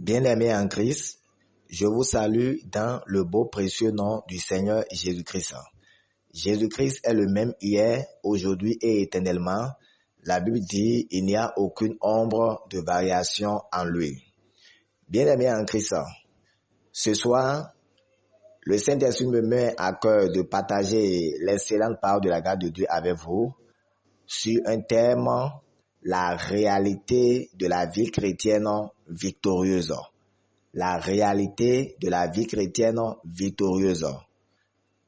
Bien-aimés en Christ, je vous salue dans le beau précieux nom du Seigneur Jésus-Christ. Jésus-Christ est le même hier, aujourd'hui et éternellement. La Bible dit, il n'y a aucune ombre de variation en lui. Bien-aimés en Christ, ce soir, le Saint-Esprit me met à cœur de partager l'excellente parole de la grâce de Dieu avec vous sur un thème, la réalité de la vie chrétienne victorieuse. La réalité de la vie chrétienne victorieuse.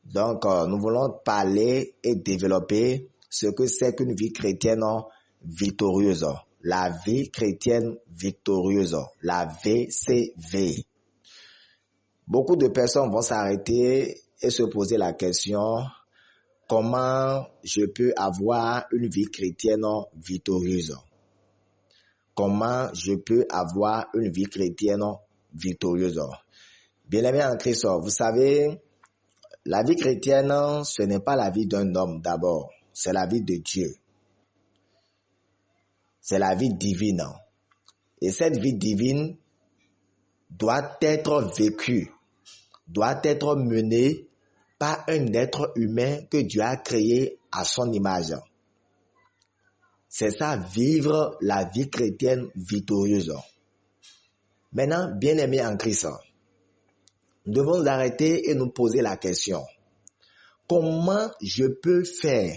Donc, nous voulons parler et développer ce que c'est qu'une vie chrétienne victorieuse. La vie chrétienne victorieuse. La VCV. Beaucoup de personnes vont s'arrêter et se poser la question, comment je peux avoir une vie chrétienne victorieuse? Comment je peux avoir une vie chrétienne victorieuse? Bien-aimés en Christ, vous savez, la vie chrétienne, ce n'est pas la vie d'un homme d'abord, c'est la vie de Dieu. C'est la vie divine. Et cette vie divine doit être vécue, doit être menée par un être humain que Dieu a créé à son image. C'est ça, vivre la vie chrétienne victorieuse. Maintenant, bien-aimés en Christ, nous devons nous arrêter et nous poser la question. Comment je peux faire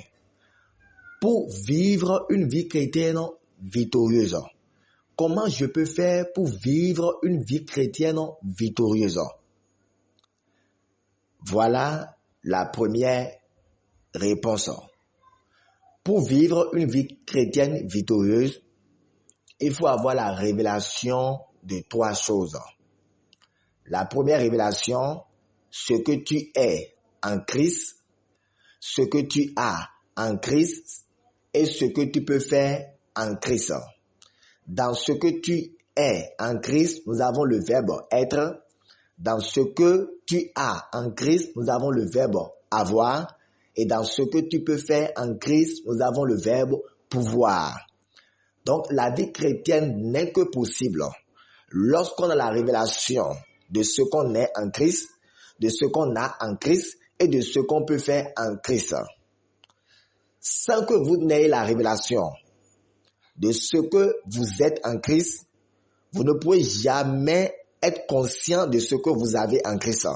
pour vivre une vie chrétienne victorieuse? Comment je peux faire pour vivre une vie chrétienne victorieuse? Voilà la première réponse. Pour vivre une vie chrétienne victorieuse, il faut avoir la révélation de trois choses. La première révélation, ce que tu es en Christ, ce que tu as en Christ et ce que tu peux faire en Christ. Dans ce que tu es en Christ, nous avons le verbe être. Dans ce que tu as en Christ, nous avons le verbe avoir. Et dans ce que tu peux faire en Christ, nous avons le verbe pouvoir. Donc, la vie chrétienne n'est que possible lorsqu'on a la révélation de ce qu'on est en Christ, de ce qu'on a en Christ et de ce qu'on peut faire en Christ. Sans que vous n'ayez la révélation de ce que vous êtes en Christ, vous ne pouvez jamais être conscient de ce que vous avez en Christ.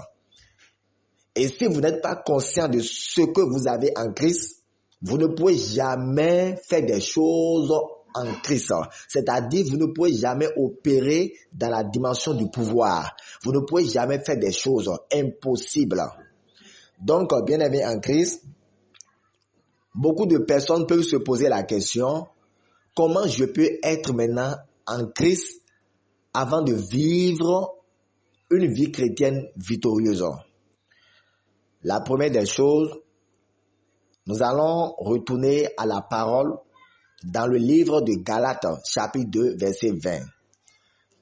Et si vous n'êtes pas conscient de ce que vous avez en Christ, vous ne pouvez jamais faire des choses en Christ. C'est-à-dire, vous ne pouvez jamais opérer dans la dimension du pouvoir. Vous ne pouvez jamais faire des choses impossibles. Donc, bien-aimés en Christ, beaucoup de personnes peuvent se poser la question, comment je peux être maintenant en Christ avant de vivre une vie chrétienne victorieuse? La première des choses, nous allons retourner à la parole dans le livre de Galates, chapitre 2, verset 20.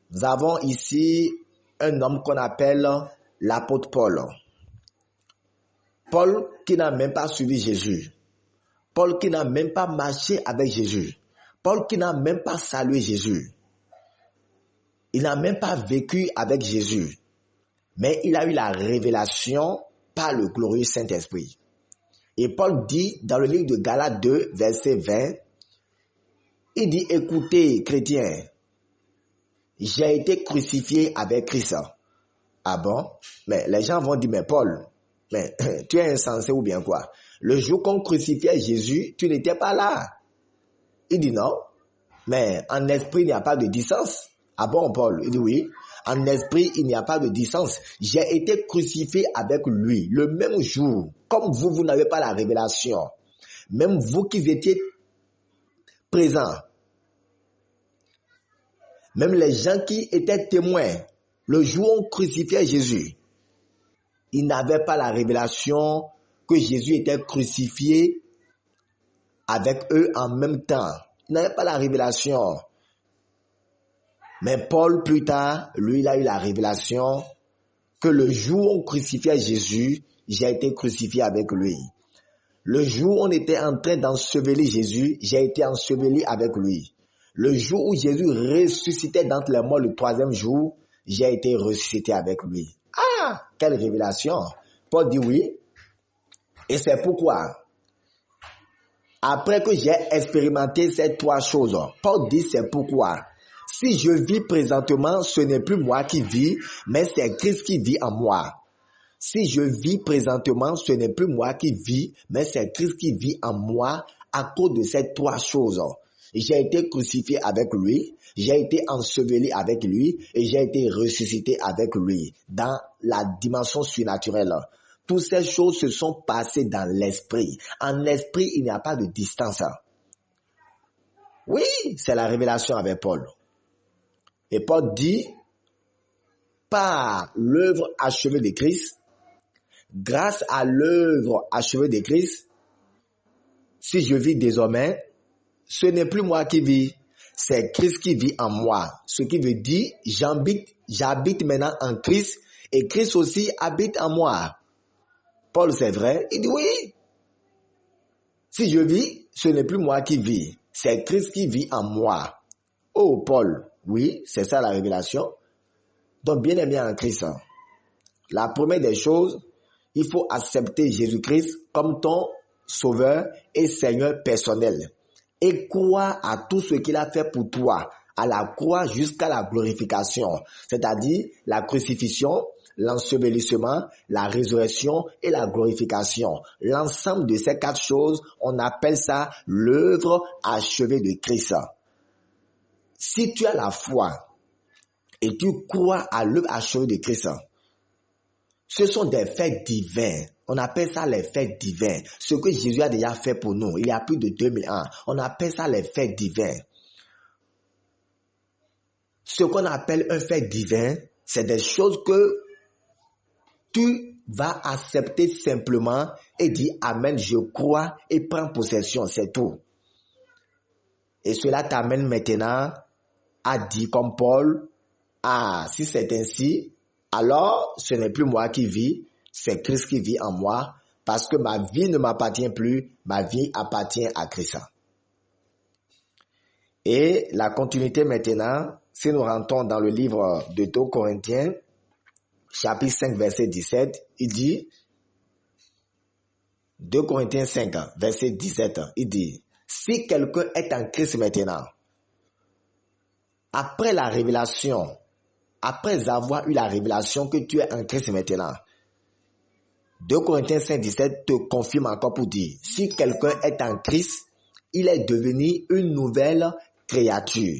Nous avons ici un homme qu'on appelle l'apôtre Paul. Paul qui n'a même pas suivi Jésus. Paul qui n'a même pas marché avec Jésus. Paul qui n'a même pas salué Jésus. Il n'a même pas vécu avec Jésus. Mais il a eu la révélation par le glorieux Saint-Esprit. Et Paul dit dans le livre de Galates 2, verset 20, il dit, écoutez, chrétiens, j'ai été crucifié avec Christ. Ah bon? Mais les gens vont dire, mais Paul, mais tu es insensé ou bien quoi? Le jour qu'on crucifiait Jésus, tu n'étais pas là. Il dit non, mais en esprit, il n'y a pas de distance. Ah bon, Paul? Il dit oui. En esprit, il n'y a pas de distance. J'ai été crucifié avec lui le même jour. Comme vous, vous n'avez pas la révélation. Même vous qui étiez présents. Même les gens qui étaient témoins, le jour où on crucifiait Jésus, ils n'avaient pas la révélation que Jésus était crucifié avec eux en même temps. Ils n'avaient pas la révélation. Mais Paul, plus tard, lui, il a eu la révélation que le jour où on crucifiait Jésus, j'ai été crucifié avec lui. Le jour où on était en train d'ensevelir Jésus, j'ai été enseveli avec lui. Le jour où Jésus ressuscitait d'entre les morts le troisième jour, j'ai été ressuscité avec lui. Ah, quelle révélation! Paul dit oui. Et c'est pourquoi, après que j'ai expérimenté ces trois choses, Paul dit c'est pourquoi, si je vis présentement, ce n'est plus moi qui vis, mais c'est Christ qui vit en moi. Si je vis présentement, ce n'est plus moi qui vis, mais c'est Christ qui vit en moi à cause de ces trois choses. J'ai été crucifié avec lui, j'ai été enseveli avec lui et j'ai été ressuscité avec lui dans la dimension surnaturelle. Toutes ces choses se sont passées dans l'esprit. En esprit, il n'y a pas de distance. Oui, c'est la révélation avec Paul. Et Paul dit, par l'œuvre achevée de Christ, grâce à l'œuvre achevée de Christ, si je vis désormais, ce n'est plus moi qui vis, c'est Christ qui vit en moi. Ce qui veut dire, j'habite maintenant en Christ et Christ aussi habite en moi. Paul, c'est vrai, il dit oui. Si je vis, ce n'est plus moi qui vis, c'est Christ qui vit en moi. Oh Paul, oui, c'est ça la révélation. Donc bien aimé en Christ, la première des choses, il faut accepter Jésus-Christ comme ton sauveur et Seigneur personnel. Et croire à tout ce qu'il a fait pour toi, à la croix jusqu'à la glorification, c'est-à-dire la crucifixion, l'ensevelissement, la résurrection et la glorification. L'ensemble de ces quatre choses, on appelle ça l'œuvre achevée de Christ. Si tu as la foi et tu crois à l'œuvre achevée de Christ, ce sont des faits divins. On appelle ça les faits divins. Ce que Jésus a déjà fait pour nous, il y a plus de 2000 ans. On appelle ça les faits divins. Ce qu'on appelle un fait divin, c'est des choses que tu vas accepter simplement et dire Amen, je crois et prends possession, c'est tout. Et cela t'amène maintenant à dire comme Paul, ah, si c'est ainsi, alors ce n'est plus moi qui vis, c'est Christ qui vit en moi, parce que ma vie ne m'appartient plus, ma vie appartient à Christ. Et la continuité maintenant, si nous rentrons dans le livre de 2 Corinthiens, chapitre 5, verset 17, il dit, 2 Corinthiens 5, verset 17, il dit, si quelqu'un est en Christ maintenant, après la révélation, après avoir eu la révélation que tu es en Christ maintenant, 2 Corinthiens 5, 17 te confirme encore pour dire, si quelqu'un est en Christ, il est devenu une nouvelle créature.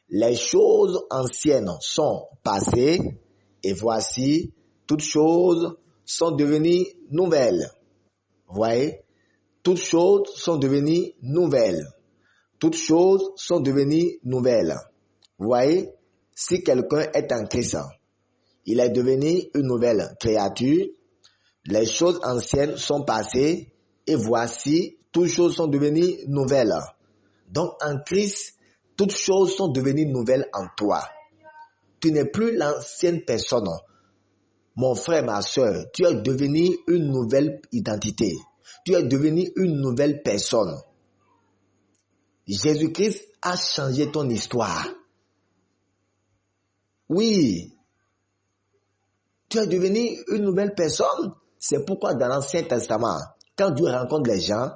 Les choses anciennes sont passées et voici, toutes choses sont devenues nouvelles. Vous voyez, toutes choses sont devenues nouvelles. Toutes choses sont devenues nouvelles. Vous voyez, si quelqu'un est en Christ, il est devenu une nouvelle créature. Les choses anciennes sont passées et voici, toutes choses sont devenues nouvelles. Donc en Christ, toutes choses sont devenues nouvelles en toi. Tu n'es plus l'ancienne personne. Mon frère, ma soeur, tu es devenu une nouvelle identité. Tu es devenu une nouvelle personne. Jésus-Christ a changé ton histoire. Oui. Tu es devenu une nouvelle personne. C'est pourquoi dans l'Ancien Testament, quand Dieu rencontre les gens,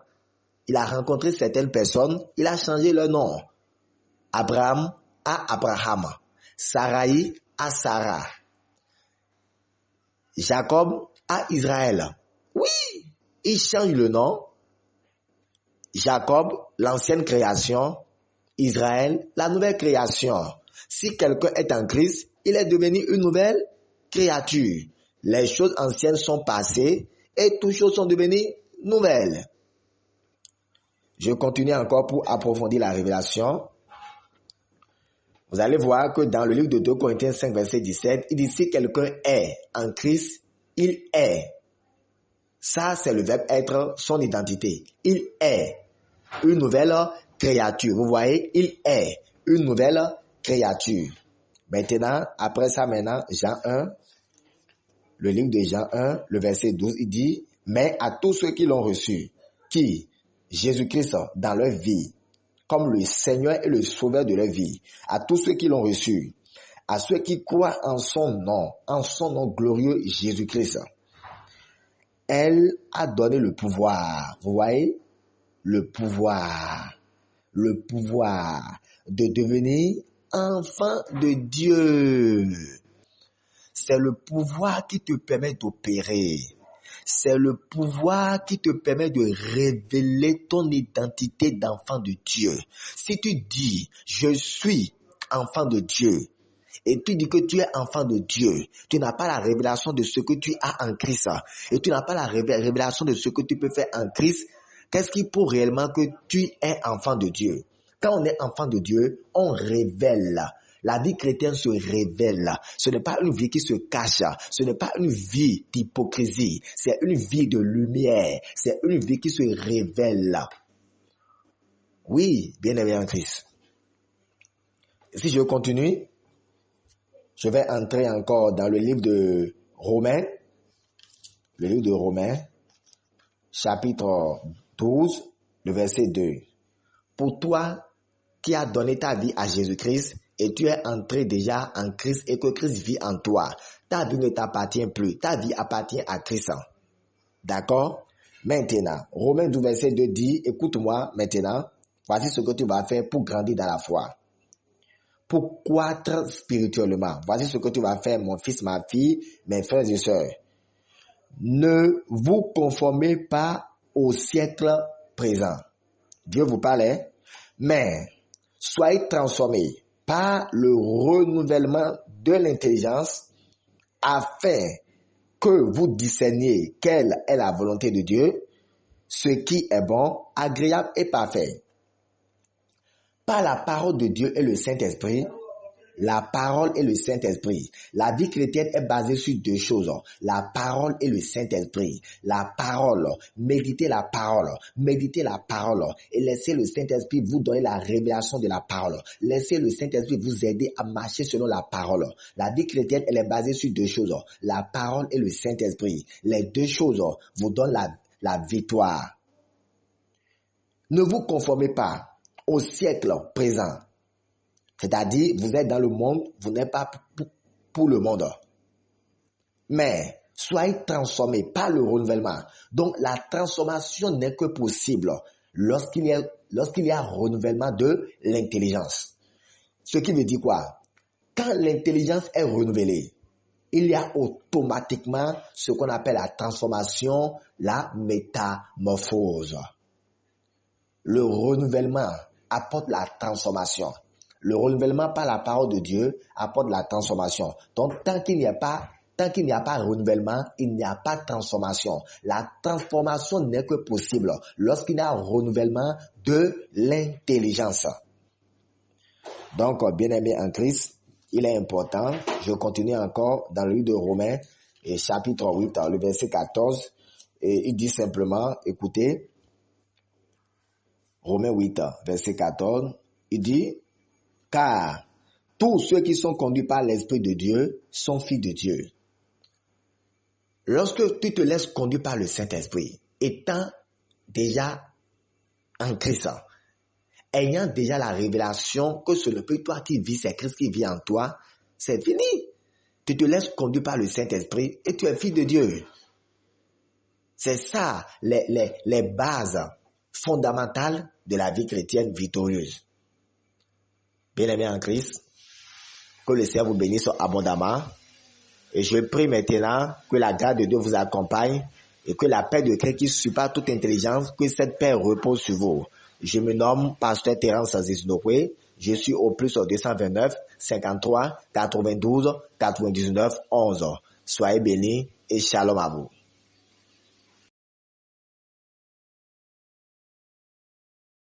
il a rencontré certaines personnes, il a changé leur nom. Abraham à Abraham. Sarai à Sarah. Jacob à Israël. Oui, il change le nom. Jacob, l'ancienne création. Israël, la nouvelle création. Si quelqu'un est en Christ, il est devenu une nouvelle créature. Les choses anciennes sont passées et toutes choses sont devenues nouvelles. Je continue encore pour approfondir la révélation. Vous allez voir que dans le livre de 2 Corinthiens 5, verset 17, il dit si quelqu'un est en Christ, il est. Ça, c'est le verbe être, son identité. Il est une nouvelle créature. Vous voyez, il est une nouvelle créature. Maintenant, après ça, Jean 1, le livre de Jean 1, le verset 12, il dit, mais à tous ceux qui l'ont reçu, qui, Jésus-Christ dans leur vie, comme le Seigneur et le Sauveur de leur vie, à tous ceux qui l'ont reçu, à ceux qui croient en son nom glorieux Jésus-Christ. Elle a donné le pouvoir, vous voyez, le pouvoir de devenir enfant de Dieu. C'est le pouvoir qui te permet d'opérer. C'est le pouvoir qui te permet de révéler ton identité d'enfant de Dieu. Si tu dis, je suis enfant de Dieu, et tu dis que tu es enfant de Dieu, tu n'as pas la révélation de ce que tu as en Christ, et tu n'as pas la révélation de ce que tu peux faire en Christ, qu'est-ce qui prouve réellement que tu es enfant de Dieu? Quand on est enfant de Dieu, on révèle. La vie chrétienne se révèle. Ce n'est pas une vie qui se cache. Ce n'est pas une vie d'hypocrisie. C'est une vie de lumière. C'est une vie qui se révèle. Oui, bien-aimé en Christ. Si je continue, je vais entrer encore dans le livre de Romains. Le livre de Romains, chapitre 12, le verset 2. Pour toi qui as donné ta vie à Jésus-Christ, et tu es entré déjà en Christ et que Christ vit en toi, ta vie ne t'appartient plus, ta vie appartient à Christ. D'accord? Maintenant, Romains 12, verset 2 dit, écoute-moi maintenant, voici ce que tu vas faire pour grandir dans la foi. Pour croître spirituellement, voici ce que tu vas faire, mon fils, ma fille, mes frères et sœurs. Ne vous conformez pas au siècle présent. Dieu vous parle, mais soyez transformés par le renouvellement de l'intelligence afin que vous discerniez quelle est la volonté de Dieu, ce qui est bon, agréable et parfait. Par la parole de Dieu et le Saint-Esprit, la parole et le Saint-Esprit. La vie chrétienne est basée sur deux choses. La parole et le Saint-Esprit. La parole. Méditez la parole. Méditez la parole. Et laissez le Saint-Esprit vous donner la révélation de la parole. Laissez le Saint-Esprit vous aider à marcher selon la parole. La vie chrétienne, elle est basée sur deux choses. La parole et le Saint-Esprit. Les deux choses vous donnent la victoire. Ne vous conformez pas au siècle présent. C'est-à-dire, vous êtes dans le monde, vous n'êtes pas pour le monde. Mais, soyez transformés par le renouvellement. Donc, la transformation n'est que possible lorsqu'il y a renouvellement de l'intelligence. Ce qui veut dire quoi? Quand l'intelligence est renouvelée, il y a automatiquement ce qu'on appelle la transformation, la métamorphose. Le renouvellement apporte la transformation. Le renouvellement par la parole de Dieu apporte la transformation. Donc, tant qu'il n'y a pas renouvellement, il n'y a pas de transformation. La transformation n'est que possible lorsqu'il y a un renouvellement de l'intelligence. Donc, bien-aimé en Christ, il est important, je continue encore dans le livre de Romains, et chapitre 8, le verset 14, et il dit simplement, écoutez, Romains 8, verset 14, il dit, car tous ceux qui sont conduits par l'Esprit de Dieu sont fils de Dieu. Lorsque tu te laisses conduire par le Saint-Esprit, étant déjà en Christ, ayant déjà la révélation que ce n'est plus toi qui vis, c'est Christ qui vit en toi, c'est fini. Tu te laisses conduire par le Saint-Esprit et tu es fils de Dieu. C'est ça les bases fondamentales de la vie chrétienne victorieuse. Bien-aimés en Christ, que le Seigneur vous bénisse abondamment. Et je prie maintenant que la grâce de Dieu vous accompagne et que la paix de Christ qui surpasse toute intelligence, que cette paix repose sur vous. Je me nomme Pasteur Terence Ziznowe. Je suis au plus 229 53 92 99 11. Soyez bénis et shalom à vous.